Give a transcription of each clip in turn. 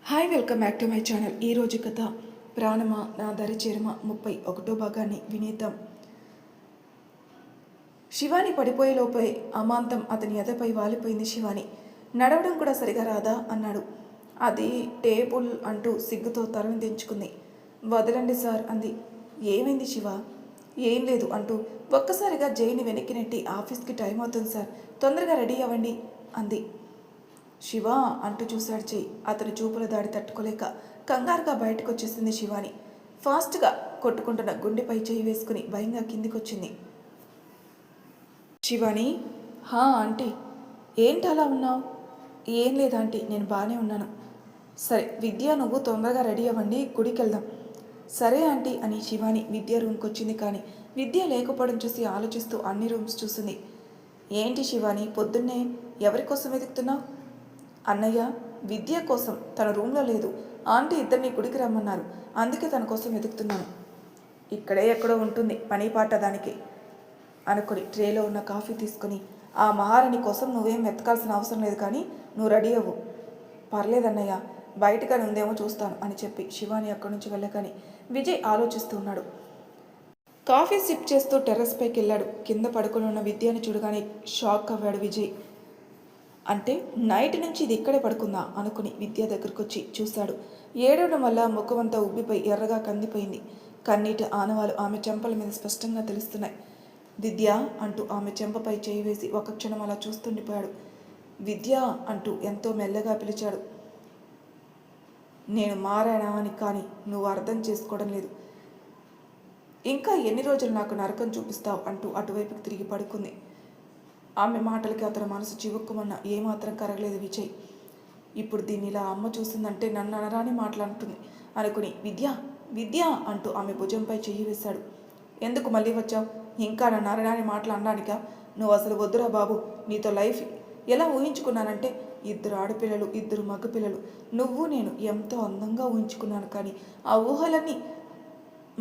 Hi welcome back to my channel. ఈరోజు కథ ప్రాణమా నా దరి చేరమ 31వ భాగాన్ని వినేద్దాం. శివాని పడిపోయేలోపే అమాంతం అతని ఎదపై వాలిపోయింది. శివాని నడవడం కూడా సరిగా రాదా అన్నాడు. అది టేబుల్ అంటూ సిగ్గుతో తలని దించుకుంది. వదలండి సార్ అంది. ఏమైంది శివ? ఏం లేదు అంటూ ఒక్కసారిగా జైని వెనక్కి నెట్టి ఆఫీస్కి టైం అవుతుంది సార్, తొందరగా రెడీ అవ్వండి అంది. శివ అంటూ చూశాడు జై. అతని చూపుల దాడి తట్టుకోలేక కంగారుగా బయటకు వచ్చేసింది శివాని. ఫాస్ట్గా కొట్టుకుంటున్న గుండెపై చేయి వేసుకుని భయంగా కిందికొచ్చింది. శివాని, హా ఆంటీ. ఏంటి అలా ఉన్నావు? ఏం లేదా ఆంటీ, నేను బాగానే ఉన్నాను. సరే విద్య, నువ్వు తొందరగా రెడీ అవ్వండి, గుడికి వెళ్దాం. సరే ఆంటీ అని శివాని విద్య రూమ్కి వచ్చింది. కానీ విద్య లేకపోవడం చూసి ఆలోచిస్తూ అన్ని రూమ్స్ చూసింది. ఏంటి శివాని, పొద్దున్నే ఎవరి కోసం వెతుకుతున్నావు? అన్నయ్య విద్య కోసం, తన రూమ్లో లేదు. ఆంటీ ఇద్దరిని గుడికి రమ్మన్నారు, అందుకే తన కోసం వెతుకుతున్నాను. ఇక్కడే ఎక్కడో ఉంటుంది, పని పాట దానికి అనుకుని ట్రేలో ఉన్న కాఫీ తీసుకుని, ఆ మహారాణి కోసం నువ్వేం వెతకాల్సిన అవసరం లేదు, కానీ నువ్వు రెడీ అవ్వు. పర్లేదన్నయ్య, బయటగానే ఉందేమో చూస్తాను అని చెప్పి శివాని అక్కడి నుంచి వెళ్ళగానే విజయ్ ఆలోచిస్తూ ఉన్నాడు. కాఫీ సిప్ చేస్తూ టెర్రస్ పైకి వెళ్ళాడు. కింద పడుకొని ఉన్న విద్యని చూడగానే షాక్ అవ్వాడు విజయ్. అంటే నైట్ నుంచి ఇది ఇక్కడే పడుకుందా అనుకుని విద్య దగ్గరకు వచ్చి చూశాడు. ఏడవడం వల్ల ముఖమంతా ఉబ్బిపోయి ఎర్రగా కందిపోయింది. కన్నీటి ఆనవాలు ఆమె చెంపల మీద స్పష్టంగా తెలుస్తున్నాయి. విద్య అంటూ ఆమె చెంపపై చేయి వేసి ఒక క్షణం అలా చూస్తుండిపోయాడు. విద్య అంటూ ఎంతో మెల్లగా పిలిచాడు. నేను మారానా అని, కానీ నువ్వు అర్థం చేసుకోవడం లేదు. ఇంకా ఎన్ని రోజులు నాకు నరకం చూపిస్తావు అంటూ అటువైపుకి తిరిగి పడుకుంది. ఆమె మాటలకి అతని మనసు చివుక్కుమన్న ఏమాత్రం కరగలేదు విజయ్. ఇప్పుడు దీన్ని ఇలా అమ్మ చూసిందంటే నన్ను అనరాని మాట్లాడుతుంది అనుకుని విద్య విద్య అంటూ ఆమె భుజంపై చెయ్యి వేశాడు. ఎందుకు మళ్ళీ వచ్చావు? ఇంకా నన్ను అనరాని మాటలు అనడానికా? నువ్వు అసలు వద్దురా బాబు. నీతో లైఫ్ ఎలా ఊహించుకున్నానంటే, 2 ఆడపిల్లలు 2 మగపిల్లలు, నువ్వు నేను ఎంతో అందంగా ఊహించుకున్నాను. కానీ ఆ ఊహలన్నీ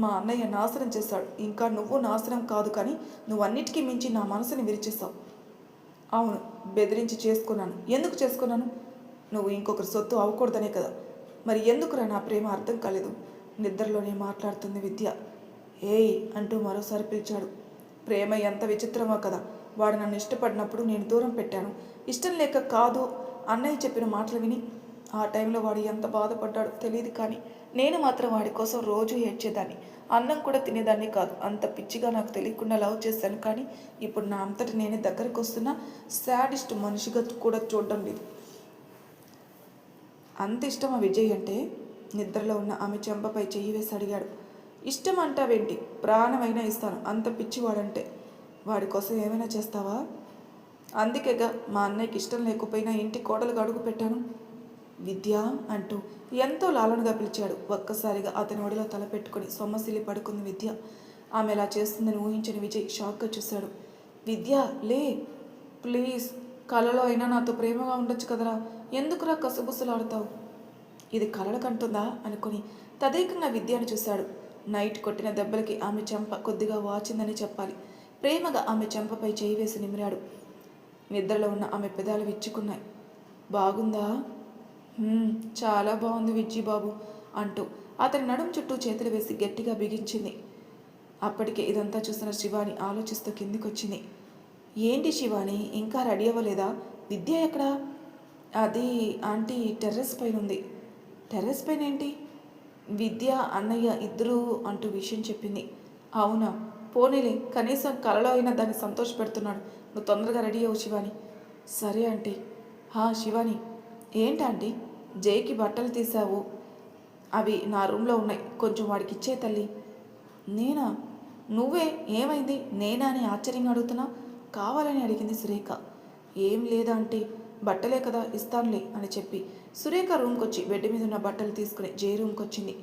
మా అన్నయ్య నాశనం చేశాడు. ఇంకా నువ్వు నాశనం కాదు, కానీ నువ్వన్నిటికీ మించి నా మనసుని విరిచేస్తావు. అవును, బెదిరించి చేసుకున్నాను. ఎందుకు చేసుకున్నాను? నువ్వు ఇంకొకరి సొత్తు అవ్వకూడదనే కదా. మరి ఎందుకురా నా ప్రేమ అర్థం కాలేదు. నిద్రలోనే మాట్లాడుతుంది విద్య. ఏయ్ అంటూ మరోసారి పిలిచాడు. ప్రేమ ఎంత విచిత్రమో కదా. వాడు నన్ను ఇష్టపడినప్పుడు నేను దూరం పెట్టాను. ఇష్టం లేక కాదు, అన్నయ్య చెప్పిన మాటలు విని. ఆ టైంలో వాడు ఎంత బాధపడ్డాడో తెలియదు, కానీ నేను మాత్రం వాడి కోసం రోజు ఏడ్చేదాన్ని. అన్నం కూడా తినేదాన్ని కాదు. అంత పిచ్చిగా నాకు తెలియకుండా లవ్ చేశాను. కానీ ఇప్పుడు నా అంతటి నేనే దగ్గరకు వస్తున్నా సాడిస్ట్ మనిషిగా కూడా చూడడం లేదు. అంత ఇష్టమా విజయ్ అంటే? నిద్రలో ఉన్న ఆమె చెంపపై చెయ్యి వేసి అడిగాడు. ఇష్టం అంటావేంటి? ప్రాణమైనా ఇస్తాను, అంత పిచ్చివాడంటే. వాడి కోసం ఏమైనా చేస్తావా? అందుకేగా మా అన్నయ్యకి ఇష్టం లేకపోయినా ఇంటి కోడలుగా అడుగు పెట్టాను. విద్య అంటూ ఎంతో లాలనగా పిలిచాడు. ఒక్కసారిగా అతని ఒడిలో తలపెట్టుకుని సొమ్మసిల్లి పడుకుంది విద్య. ఆమె ఎలా చేస్తుందని ఊహించిన విజయ్ షాక్గా చూశాడు. విద్య లే ప్లీజ్, కలలో అయినా నాతో ప్రేమగా ఉండొచ్చు కదరా, ఎందుకురా కసుబుసులాడుతావు? ఇది కలలకంటుందా అనుకుని తదేకంగా విద్యను చూశాడు. నైట్ కొట్టిన దెబ్బలకి ఆమె చెంప కొద్దిగా వాచిందని చెప్పాలి. ప్రేమగా ఆమె చెంపపై చేయి వేసి నిమిరాడు. నిద్రలో ఉన్న ఆమె పెదాలు విచ్చుకున్నాయి. బాగుందా? చాలా బాగుంది విజ్జి బాబు అంటూ అతని నడుం చుట్టూ చేతులు వేసి గట్టిగా బిగించింది. అప్పటికే ఇదంతా చూసిన శివాని ఆలోచిస్తూ కిందికొచ్చింది. ఏంటి శివాని, ఇంకా రెడీ అవ్వలేదా? విద్య ఎక్కడా? అది ఆంటీ టెర్రస్ పైన ఉంది. టెర్రస్ పైన ఏంటి? విద్య అన్నయ్య ఇద్దరు అంటూ విషయం చెప్పింది. అవునా, పోనీలే, కనీసం కలలో అయినా దాన్ని సంతోషపెడుతున్నాడు. నువ్వు తొందరగా రెడీ అవ్వు శివాని. సరే ఆంటీ. శివాని, ఏంటంటీ జైకి బట్టలు తీసావు? అవి నా రూమ్లో ఉన్నాయి, కొంచెం వాడికి ఇచ్చే తల్లి. నేనా? నువ్వే, ఏమైంది? నేనా అని ఆశ్చర్యంగా అడుగుతున్నా? కావాలని అడిగింది సురేఖ. ఏం లేదా ఆంటీ, బట్టలే కదా, ఇస్తానులే అని చెప్పి సురేఖ రూమ్కి వచ్చి బెడ్ మీద ఉన్న బట్టలు తీసుకుని జై రూమ్కి వచ్చింది.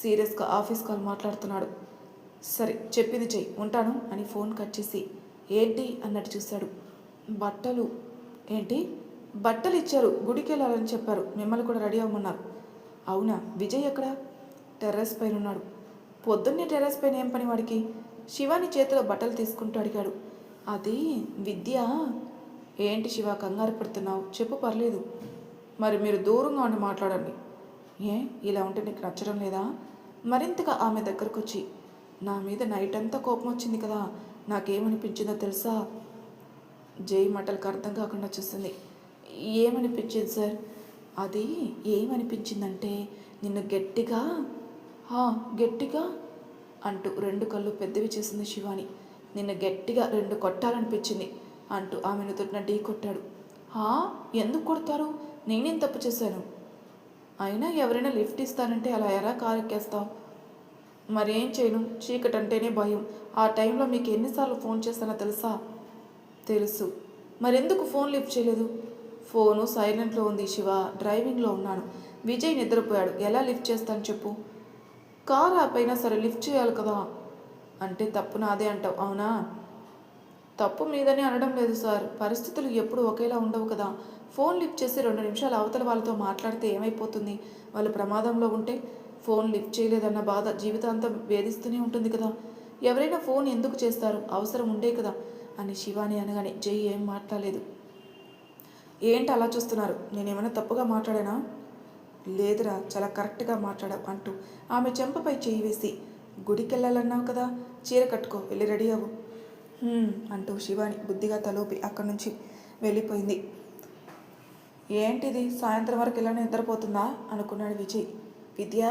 సీరియస్గా ఆఫీస్ కాల్ మాట్లాడుతున్నాడు. సరే చెప్పింది చెయ్యి, ఉంటాను అని ఫోన్ కట్ చేసి ఏంటి అన్నట్టు చూశాడు. బట్టలు ఏంటి? బట్టలు ఇచ్చారు, గుడికి వెళ్ళాలని చెప్పారు, మిమ్మల్ని కూడా రెడీ అవ్వమన్నారు. అవునా, విజయ్ ఎక్కడా? టెర్రస్ పైన ఉన్నాడు. పొద్దున్నే టెర్రస్ పైన ఏం పని వాడికి? శివాని చేతిలో బట్టలు తీసుకుంటూ అడిగాడు. అది విద్య. ఏంటి శివ కంగారు పడుతున్నావు? చెప్పు, పర్లేదు. మరి మీరు దూరంగా ఉండి మాట్లాడండి. ఏ ఇలా ఉంటే నీకు నచ్చడం లేదా? మరింతగా ఆమె దగ్గరకు వచ్చి, నా మీద నైట్ అంతా కోపం వచ్చింది కదా, నాకేమనిపించిందో తెలుసా? జై మాటలకు అర్థం కాకుండా చూస్తుంది. ఏమనిపించింది సార్? అది ఏమనిపించిందంటే నిన్ను గట్టిగా గట్టిగా అంటూ 2 కళ్ళు పెద్దవి చేసింది శివాని. నిన్ను గట్టిగా 2 కొట్టాలనిపించింది అంటూ ఆమెను తొట్టిన ఢీ కొట్టాడు. ఎందుకు కొడతారు? నేనేం తప్పు చేశాను? అయినా ఎవరైనా లిఫ్ట్ ఇస్తానంటే అలా ఎలా కారెక్కేస్తావు? మరేం చేయను, చీకటి అంటేనే భయం. ఆ టైంలో మీకు ఎన్నిసార్లు ఫోన్ చేస్తానో తెలుసా? తెలుసు. మరెందుకు ఫోన్ లిఫ్ట్ చేయలేదు? ఫోను సైలెంట్లో ఉంది శివ, డ్రైవింగ్లో ఉన్నాను. విజయ్ నిద్రపోయాడు, ఎలా లిఫ్ట్ చేస్తాను చెప్పు? కారు ఆపైనా సరే లిఫ్ట్ చేయాలి కదా. అంటే తప్పు నాదే అంటావు, అవునా? తప్పు మీదని అనడం లేదు సార్, పరిస్థితులు ఎప్పుడు ఒకేలా ఉండవు కదా. ఫోన్ లిఫ్ట్ చేసి 2 నిమిషాలు అవతల వాళ్ళతో మాట్లాడితే ఏమైపోతుంది? వాళ్ళు ప్రమాదంలో ఉంటే ఫోన్ లిఫ్ట్ చేయలేదన్న బాధ జీవితాంతం వేధిస్తూనే ఉంటుంది కదా. ఎవరైనా ఫోన్ ఎందుకు చేస్తారు? అవసరం ఉండే కదా అని శివాని అనగానే జై ఏం మాట్లాడలేదు. ఏంటి అలా చూస్తున్నారు? నేనేమైనా తప్పుగా మాట్లాడానా? లేదురా, చాలా కరెక్ట్గా మాట్లాడావు అంటూ ఆమె చెంపపై చేయి వేసి, గుడికెళ్ళాలన్నావు కదా, చీర కట్టుకో, వెళ్ళి రెడీ అవ్వు అంటూ శివాని బుద్ధిగా తలోపి అక్కడి నుంచి వెళ్ళిపోయింది. ఏంటిది సాయంత్రం వరకు ఇలా నిద్రపోతుందా అనుకున్నాడు విజయ్. విద్య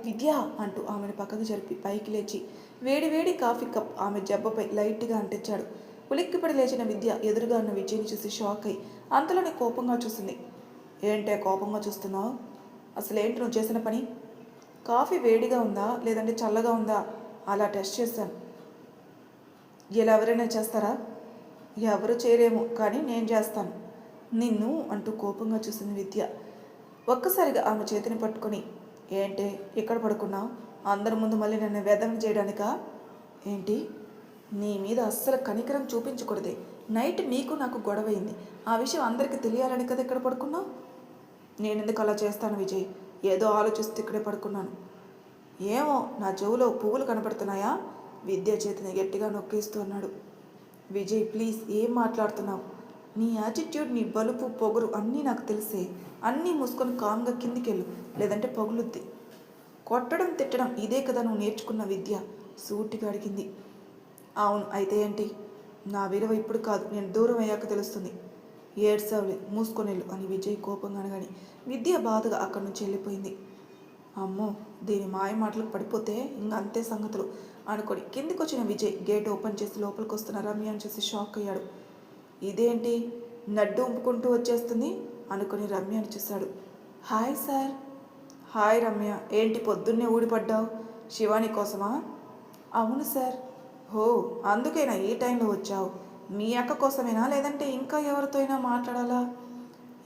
విద్య అంటూ ఆమెను పక్కకు జరిపి పైకి లేచి వేడి వేడి కాఫీ కప్ ఆమె జబ్బపై లైట్గా అంటించాడు. ఉలిక్కిపడి లేచిన విద్య ఎదురుగా ఉన్న విజయ్ని చూసి షాక్ అయి అంతలోనే కోపంగా చూసింది. ఏంటే కోపంగా చూస్తున్నావు? అసలేంటి నువ్వు చేసిన పని? కాఫీ వేడిగా ఉందా లేదంటే చల్లగా ఉందా అలా టెస్ట్ చేశాను. ఇలా ఎవరైనా చేస్తారా? ఎవరు చేయరేమో, కానీ నేను చేస్తాను. నిన్ను అంటూ కోపంగా చూసింది విద్య. ఒక్కసారిగా ఆమె చేతిని పట్టుకొని, ఏంటే ఇక్కడ పడుకున్నావు? అందరి ముందు మళ్ళీ నన్ను వెదం చేయడానికా? ఏంటి? నీ మీద అస్సలు కనికరం చూపించకూడదే. నైట్ నీకు నాకు గొడవైంది, ఆ విషయం అందరికీ తెలియాలని కదా ఇక్కడ పడుకున్నావు. నేనెందుకు అలా చేస్తాను విజయ్? ఏదో ఆలోచిస్తూ ఇక్కడే పడుకున్నాను. ఏమో, నా చెవులో పువ్వులు కనపడుతున్నాయా? విద్య చేతిని గట్టిగా నొక్కేస్తూ అన్నాడు. విజయ్ ప్లీజ్, ఏం మాట్లాడుతున్నావు? నీ యాటిట్యూడ్, నీ బలుపు పొగరు అన్నీ నాకు తెలిసే. అన్నీ మూసుకొని కామ్గా కిందికెళ్ళు, లేదంటే పగులుద్ది. కొట్టడం తిట్టడం ఇదే కదా నువ్వు నేర్చుకున్న విద్య? సూటిగా అడిగింది. అవును, అయితే ఏంటి? నా విలువ ఇప్పుడు కాదు, నేను దూరం అయ్యాక తెలుస్తుంది. ఏడ్సావులే, మూసుకొనిళ్ళు అని విజయ్ కోపంగా అనగాని విద్య బాధగా అక్కడి నుంచి వెళ్ళిపోయింది. అమ్మో, దీని మాయ మాటలకు పడిపోతే ఇంకా అంతే సంగతులు అనుకొని కిందికి వచ్చిన విజయ్ గేట్ ఓపెన్ చేసి లోపలికి వస్తున్న రమ్యను చూసి షాక్ అయ్యాడు. ఇదేంటి నడ్డు ఉంపుకుంటూ వచ్చేస్తుంది అనుకుని రమ్యను చూశాడు. Hi sir. హాయ్ రమ్య, ఏంటి పొద్దున్నే ఊడిపడ్డావు? శివాని కోసమా? అవును సార్. హో, అందుకేనా ఈ టైంలో వచ్చావు? మీ అక్క కోసమేనా లేదంటే ఇంకా ఎవరితో అయినా మాట్లాడాలా?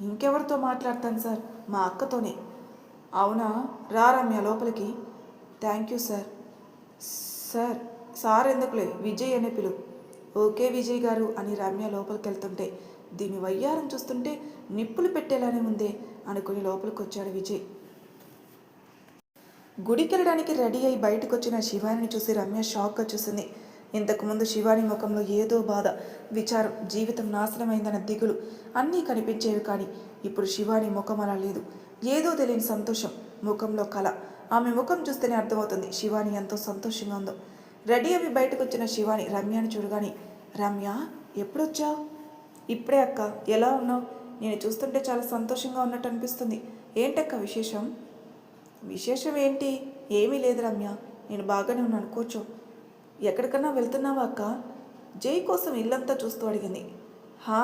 ఇంకెవరితో మాట్లాడతాను సార్, మా అక్కతోనే. అవునా, రా రమ్య లోపలికి. Thank you sir. Sir sir ఎందుకులే, విజయ్ అనే పిలు. ఓకే విజయ్ గారు అని రమ్య లోపలికి వెళ్తుంటే దీని వయ్యారం చూస్తుంటే నిప్పులు పెట్టేలానే ఉందే అనుకుని లోపలికి వచ్చాడు విజయ్. గుడికి వెళ్ళడానికి రెడీ అయి బయటకు వచ్చిన శివానిని చూసి రమ్య షాక్గా చూసింది. ఇంతకుముందు శివాని ముఖంలో ఏదో బాధ, విచారం, జీవితం నాశనమైందన్న దిగులు అన్నీ కనిపించేవి. కానీ ఇప్పుడు శివాని ముఖం అలా లేదు. ఏదో తెలియని సంతోషం, ముఖంలో కళ. ఆమె ముఖం చూస్తేనే అర్థమవుతుంది శివాని ఎంతో సంతోషంగా ఉందో. రెడీ అవి బయటకు వచ్చిన శివాని రమ్యని చూడగాని, రమ్య ఎప్పుడొచ్చావు? ఇప్పుడే అక్క. ఎలా ఉన్నావు? నేను చూస్తుంటే చాలా సంతోషంగా ఉన్నట్టు అనిపిస్తుంది. ఏంటక్క విశేషం? విశేషం ఏంటి? ఏమీ లేదు రమ్య, నేను బాగానే ఉన్నాను, కూర్చో. ఎక్కడికన్నా వెళ్తున్నావా అక్క? జై కోసం ఇల్లంతా చూస్తూ అడిగింది.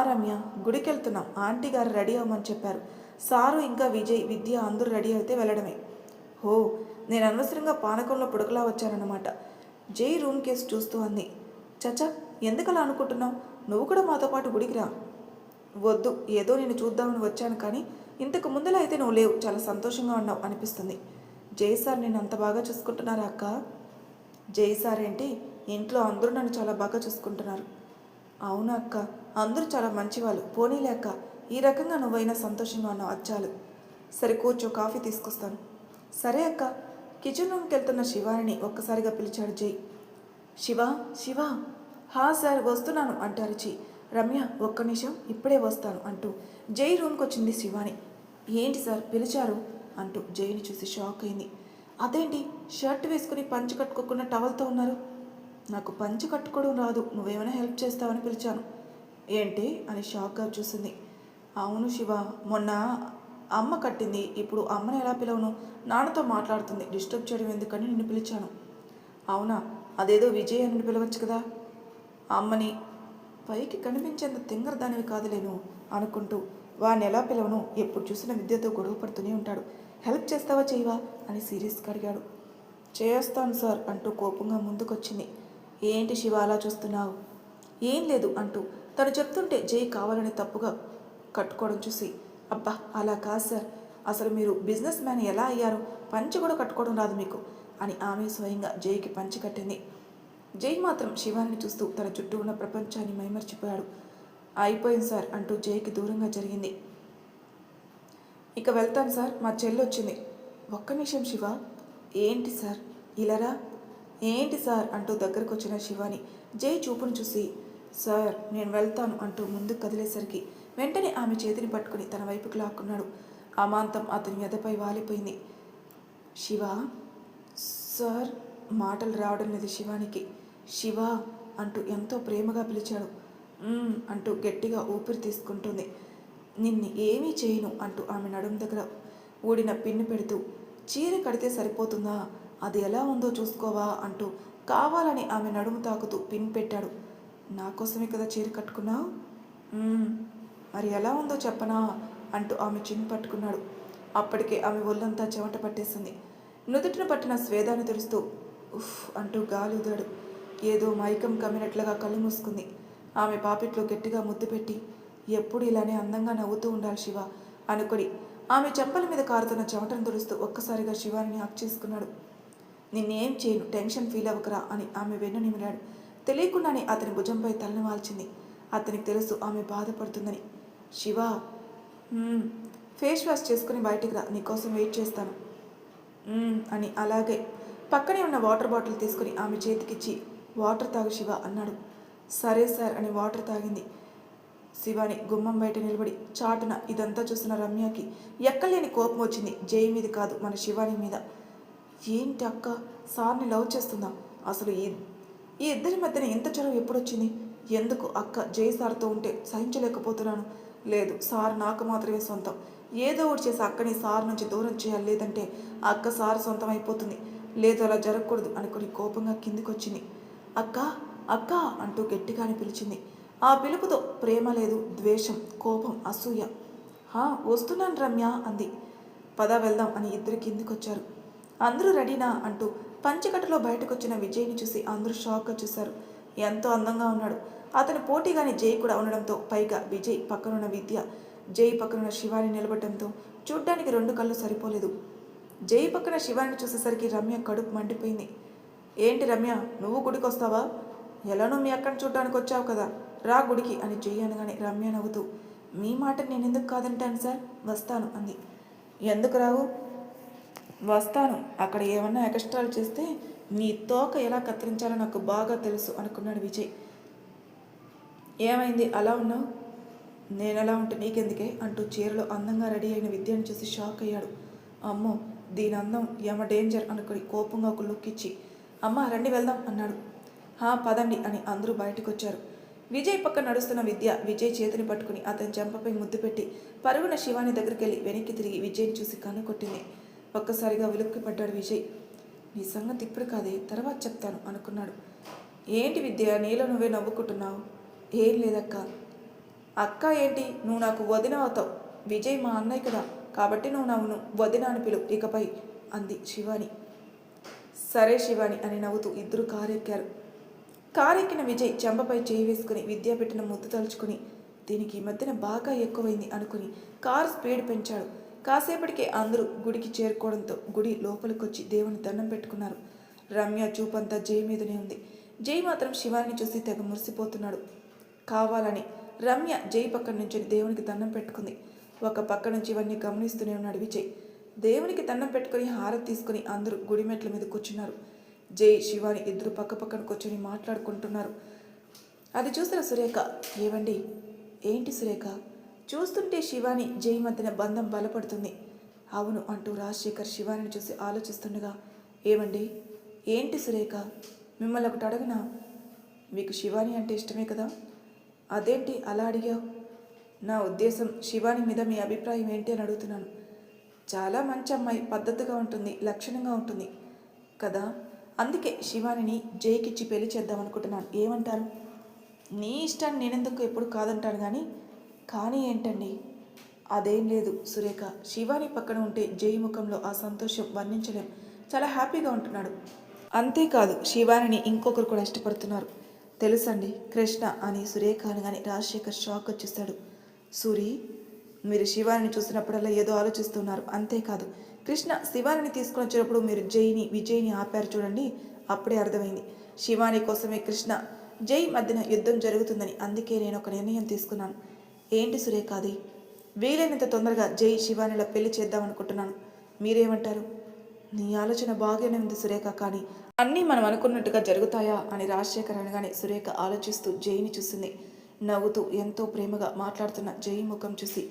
రమ్య, గుడికి వెళ్తున్నాం, ఆంటీ గారు రెడీ అవ్వమని చెప్పారు. సారు ఇంకా విజయ్, విద్య అందరూ రెడీ అయితే వెళ్ళడమే. హో, నేను అనవసరంగా పానకంలో పుడకలా వచ్చానన్నమాట. జై రూమ్ కేసు చూస్తూ అంది. చచ్చా, ఎందుకలా అనుకుంటున్నావు? నువ్వు కూడా మాతో పాటు గుడికి రా. వద్దు, ఏదో నేను చూద్దామని వచ్చాను, కానీ ఇంతకు ముందులా అయితే నువ్వు లేవు, చాలా సంతోషంగా ఉన్నావు అనిపిస్తుంది. జై సార్ నేను అంత బాగా చూసుకుంటున్నారా అక్క? జై సార్ ఏంటి, ఇంట్లో అందరూ నన్ను చాలా బాగా చూసుకుంటున్నారు. అవునా అక్క, అందరూ చాలా మంచివాళ్ళు. పోనీలే అక్క, ఈ రకంగా నువ్వైనా సంతోషంగా ఉన్నావు, అచ్చాలు. సరే కూర్చో, కాఫీ తీసుకొస్తాను. సరే అక్క. కిచెన్ రూమ్కి వెళ్తున్న శివాని ఒక్కసారిగా పిలిచాడు జై. శివ, శివ. సార్ వస్తున్నాను అంటూ అరిచి, రమ్య ఒక్క నిమిషం, ఇప్పుడే వస్తాను అంటూ జై రూమ్కి వచ్చింది శివాని. ఏంటి సార్ పిలిచారు? అంటూ జైని చూసి షాక్ అయింది. అదేంటి షర్ట్ వేసుకుని పంచి కట్టుకోకుండా టవల్తో ఉన్నారు? నాకు పంచి కట్టుకోవడం రాదు, నువ్వేమైనా హెల్ప్ చేస్తావని పిలిచాను. ఏంటి అని షాక్గా చూసింది. అవును శివ, మొన్న అమ్మ కట్టింది, ఇప్పుడు అమ్మని ఎలా పిలవను? నాన్నతో మాట్లాడుతుంది, డిస్టర్బ్ చేయడం ఎందుకని నిన్ను పిలిచాను. అవునా, అదేదో విజయ్ అని పిలవచ్చు కదా. అమ్మని పైకి కనిపించేంత తింగరదానివి కాదులేను అనుకుంటూ వాడిని ఎలా పిలవను, ఎప్పుడు చూసిన విద్యతో గొడవ పడుతూనే ఉంటాడు. హెల్ప్ చేస్తావా చేయవా అని సీరియస్గా అడిగాడు. చేస్తాను సార్ అంటూ కోపంగా ముందుకొచ్చింది. ఏంటి శివ అలా చూస్తున్నావు? ఏం లేదు అంటూ తను చెప్తుంటే జై కావాలని తప్పుగా కట్టుకోవడం చూసి, అబ్బా అలా కాదు సార్, అసలు మీరు బిజినెస్ మ్యాన్ ఎలా అయ్యారో, పంచి కూడా కట్టుకోవడం రాదు మీకు అని ఆమె స్వయంగా జైకి పంచి కట్టింది. జై మాత్రం శివాని చూస్తూ తన చుట్టూ ఉన్న ప్రపంచాన్ని మైమర్చిపోయాడు. అయిపోయింది సార్ అంటూ జైకి దూరంగా జరిగింది. ఇక వెళ్తాను సార్, మా చెల్లి వచ్చింది. ఒక్క నిమిషం శివ. ఏంటి సార్ ఇలారా? ఏంటి సార్ అంటూ దగ్గరకు వచ్చిన శివాని జై చూపును చూసి, సార్ నేను వెళ్తాను అంటూ ముందుకు కదిలేసరికి వెంటనే ఆమె చేతిని పట్టుకుని తన వైపుకు లాక్కున్నాడు. అమాంతం అతని ఎదపై వాలిపోయింది. శివ సార్ మాటలు రావడం లేదు శివానికి. శివ అంటూ ఎంతో ప్రేమగా పిలిచాడు. అంటూ గట్టిగా ఊపిరి తీసుకుంటుంది. నిన్ను ఏమీ చేయను అంటూ ఆమె నడుము దగ్గర ఊడిన పిన్ను పెడుతూ, చీర కడితే సరిపోతుందా, అది ఎలా ఉందో చూసుకోవా అంటూ కావాలని ఆమె నడుము తాకుతూ పిన్ పెట్టాడు. నా కోసమే కదా చీర కట్టుకున్నావు, మరి ఎలా ఉందో చెప్పనా అంటూ ఆమె చిన్ను పట్టుకున్నాడు. అప్పటికే ఆమె ఒళ్ళంతా చెమట పట్టేసింది. నుదుటిన పట్టిన స్వేదాన్ని తెరుస్తూ ఉఫ్ అంటూ గాలి ఉదాడు. ఏదో మైకం కమ్మినట్లుగా కళ్ళు మూసుకుంది. ఆమె పాపిట్లో గట్టిగా ముద్దు పెట్టి, ఎప్పుడు ఇలానే అందంగా నవ్వుతూ ఉండాలి శివ అనుకుని ఆమె చెంపల మీద కారుతున్న చెమటను తుడుస్తూ ఒక్కసారిగా శివాని హక్ చేసుకున్నాడు. నిన్నేం చేయను, టెన్షన్ ఫీల్ అవ్వకరా అని ఆమె వెన్ను నిమిరాడు. తెలియకుండానే అతని భుజంపై తలను వాల్చింది. అతనికి తెలుసు ఆమె బాధపడుతుందని. శివ ఫేస్ వాష్ చేసుకుని బయటికి రా, నీకోసం వెయిట్ చేస్తాను అని అలాగే పక్కనే ఉన్న వాటర్ బాటిల్ తీసుకుని ఆమె చేతికిచ్చి, వాటర్ తాగు శివ అన్నాడు. సరే సార్ అని వాటర్ తాగింది. శివాని గుమ్మం బయట నిలబడి చాటున ఇదంతా చూసిన రమ్యకి ఎక్కలేని కోపం వచ్చింది. జై మీద కాదు, మన శివాని మీద. ఏంటి అక్క సార్ని లవ్ చేస్తుందా? అసలు ఈ ఇద్దరి మధ్యన ఇంత చొరవ ఎప్పుడొచ్చింది? ఎందుకు అక్క జై సార్తో ఉంటే సహించలేకపోతున్నాను. లేదు, సార్ నాకు మాత్రమే సొంతం. ఏదో ఒకటి చేసి అక్కని సార్ నుంచి దూరం చేయాలి, లేదంటే అక్క సార్ సొంతం అయిపోతుంది. లేదు, అలా జరగకూడదు అనుకుని కోపంగా కిందికి వచ్చింది. అక్క అక్క అంటూ గట్టిగానే పిలిచింది. ఆ పిలుపుతో ప్రేమ లేదు, ద్వేషం, కోపం, అసూయ. వస్తున్నాను రమ్య అంది. పద వెళ్దాం అని ఇద్దరు కిందికొచ్చారు. అందరూ రెడీనా అంటూ పంచకట్టులో బయటకొచ్చిన విజయ్ని చూసి అందరూ షాక్గా చూశారు. ఎంతో అందంగా ఉన్నాడు. అతను పోటీగానే జై కూడా ఉండడంతో, పైగా విజయ్ పక్కనున్న విద్య, జై పక్కనున్న శివాని నిలబడటంతో చూడ్డానికి రెండు కళ్ళు సరిపోలేదు. జై పక్కన శివాని చూసేసరికి రమ్య కడుపు మండిపోయింది. ఏంటి రమ్య, నువ్వు గుడికి వస్తావా? ఎలానో మీ అక్కని చూడ్డానికి వచ్చావు కదా, రా గుడికి అని జై అనగానే రమ్య నవ్వుతూ, మీ మాట నేను ఎందుకు కాదంటాను సార్, వస్తాను అంది. ఎందుకు రావు? వస్తాను, అక్కడ ఏమన్నా ఎక్స్ట్రాలు చేస్తే నీ తోక ఎలా కత్తిరించాలో నాకు బాగా తెలుసు అనుకున్నాడు విజయ్. ఏమైంది అలా ఉన్నావు? నేనెలా ఉంటే నీకెందుకే అంటూ చీరలో అందంగా రెడీ అయిన విద్యను చూసి షాక్ అయ్యాడు. అమ్మో, దీని అందం ఏమ డేంజర్ అనుకుని కోపంగా ఒక లుక్ ఇచ్చి, అమ్మ రండి వెళ్దాం అన్నాడు. పదండి అని అందరూ బయటకు వచ్చారు. విజయ్ పక్క నడుస్తున్న విద్య విజయ్ చేతిని పట్టుకుని అతని చెంపపై ముద్దు పెట్టి పరుగున శివాని దగ్గరికి వెళ్ళి వెనక్కి తిరిగి విజయ్ని చూసి కన్ను కొట్టింది. ఒక్కసారిగా ఉలిక్కి పడ్డాడు విజయ్. నీ సంగతి ఇప్పుడు కాదే, తర్వాత చెప్తాను అనుకున్నాడు. ఏంటి విద్య, నీలో నువ్వే నవ్వుకుంటున్నావు? ఏం లేదక్క. అక్క ఏంటి, నువ్వు నాకు వదిన అవుతావు. విజయ్ మా అన్నయ్య కదా, కాబట్టి నువ్వు నవ్వును వదిన అని పిలు ఇకపై అంది శివాని. సరే శివాని అని నవ్వుతూ ఇద్దరు కారెక్కారు. కారెక్కిన విజయ్ చెంపపై చేయి వేసుకుని విద్య పెట్టిన ముద్దు తలుచుకుని, దీనికి ఈ మధ్యన బాగా ఎక్కువైంది అనుకుని కారు స్పీడ్ పెంచాడు. కాసేపటికే అందరూ గుడికి చేరుకోవడంతో గుడి లోపలికొచ్చి దేవుని దండం పెట్టుకున్నారు. రమ్య చూపంతా జై మీదనే ఉంది. జై మాత్రం శివాని చూసి తెగ మురిసిపోతున్నాడు. కావాలని రమ్య జై పక్కన నుంచి దేవునికి దండం పెట్టుకుంది. ఒక పక్క నుంచి ఇవన్నీ గమనిస్తూనే ఉన్నాడు విజయ్. దేవునికి దండం పెట్టుకుని హారతి తీసుకుని అందరూ గుడి మెట్ల మీద కూర్చున్నారు. జై శివాని ఇద్దరు పక్క పక్కన కూర్చొని మాట్లాడుకుంటున్నారు. అది చూసిన సురేఖ, ఏవండి? ఏంటి సురేఖ? చూస్తుంటే శివాని జై మధ్యన బంధం బలపడుతుంది. అవును అంటూ రాజశేఖర్ శివానిని చూసి ఆలోచిస్తుండగా, ఏమండి, ఏంటి సురేఖ, మిమ్మల్ని ఒకటి అడగనా? మీకు శివాని అంటే ఇష్టమే కదా? అదేంటి అలా అడిగావు? నా ఉద్దేశం, శివాని మీద మీ అభిప్రాయం ఏంటి అని అడుగుతున్నాను. చాలా మంచి అమ్మాయి, పద్ధతిగా ఉంటుంది, లక్షణంగా ఉంటుంది కదా. అందుకే శివానిని జైకిచ్చి పెళ్లి చేద్దాం అనుకుంటున్నాను. ఏమంటారు? నీ ఇష్టాన్ని నేనెందుకు ఎప్పుడు కాదంటాను కానీ ఏంటండి? అదేం లేదు సురేఖ, శివాని పక్కన ఉంటే జై ముఖంలో ఆ సంతోషం వర్ణించలేం. చాలా హ్యాపీగా ఉంటున్నాడు. అంతేకాదు, శివానిని ఇంకొకరు కూడా ఇష్టపడుతున్నారు. తెలుసండి, కృష్ణ అని సురేఖ అనగానే రాజశేఖర్ షాక్ వచ్చేస్తాడు. సూరి, మీరు శివానిని చూసినప్పుడల్లా ఏదో ఆలోచిస్తున్నారు. అంతేకాదు, కృష్ణ శివానిని తీసుకొని వచ్చినప్పుడు మీరు విజయ్ని ఆపారు చూడండి, అప్పుడే అర్థమైంది. శివాని కోసమే కృష్ణ జై మధ్యన యుద్ధం జరుగుతుందని. అందుకే నేను ఒక నిర్ణయం తీసుకున్నాను. ఏంటి సురేఖ అది? వీలైనంత తొందరగా జై శివానిలో పెళ్లి చేద్దామనుకుంటున్నాను. మీరేమంటారు? నీ ఆలోచన బాగానే ఉంది సురేఖ, కానీ అన్నీ మనం అనుకున్నట్టుగా జరుగుతాయా అని రాజశేఖర్ అనగానే సురేఖ ఆలోచిస్తూ జైని చూసింది. నవ్వుతూ ఎంతో ప్రేమగా మాట్లాడుతున్న జై ముఖం చూసి,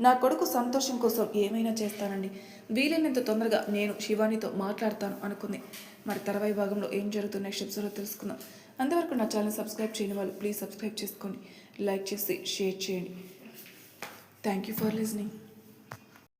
నా కొడుకు సంతోషం కోసం ఏమైనా చేస్తానండి, వీలైనంత తొందరగా నేను శివానితో మాట్లాడతాను అనుకుంది. మరి తర్వాయి భాగంలో ఏం జరుగుతుంది నెక్స్ట్ ఎపిసోడ్లో తెలుసుకుందాం. అంతవరకు నా ఛానల్ సబ్స్క్రైబ్ చేయని వాళ్ళు ప్లీజ్ సబ్స్క్రైబ్ చేసుకోండి, లైక్ చేసి షేర్ చేయండి. Thank you for listening.